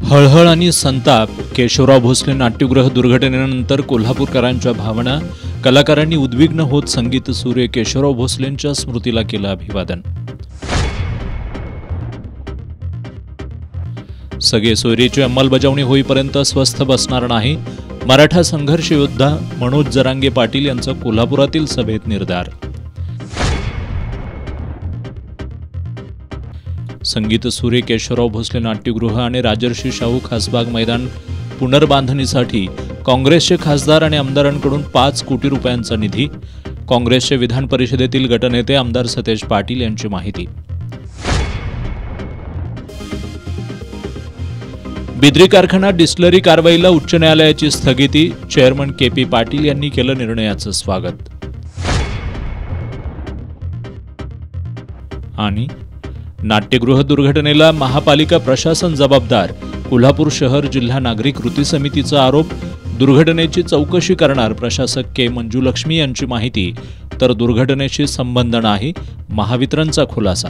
हळहळ आणि संताप. केशवराव भोसले नाट्यगृह दुर्घटनेनंतर कोल्हापूरकरांच्या भावना. कलाकारांनी उद्विग्न होत संगीत सूर्य केशवराव भोसलेंच्या स्मृतीला केलं अभिवादन. सगळे सोयरीची अंमलबजावणी होईपर्यंत स्वस्थ बसणार नाही. मराठा संघर्ष योद्धा मनोज जरांगे पाटील यांचा कोल्हापुरातील सभेत निर्धार. संगीत सूर्य केशवराव भोसले नाट्यगृह आणि राजर्षी शाहू खासबाग मैदान पुनर्बांधणीसाठी काँग्रेसचे खासदार आणि आमदारांकडून 5 कोटी रुपयांचा निधी. काँग्रेसचे विधान परिषदेतील गटनेते आमदार सतेज पाटील यांची माहिती. बिद्री कारखाना डिस्टिलरी कारवाईला उच्च न्यायालयाची स्थगिती. Chairman KP. पाटील यांनी केलं निर्णयाचं स्वागत. आणि नाट्यगृह दुर्घटनेला महापालिका प्रशासन जबाबदार. कोल्हापूर शहर जिल्हा नागरी कृती समितीचा आरोप. दुर्घटनेची चौकशी करणार प्रशासक के. मंजुलक्ष्मी यांची माहिती. तर दुर्घटनेशी संबंध नाही, महावितरणचा खुलासा.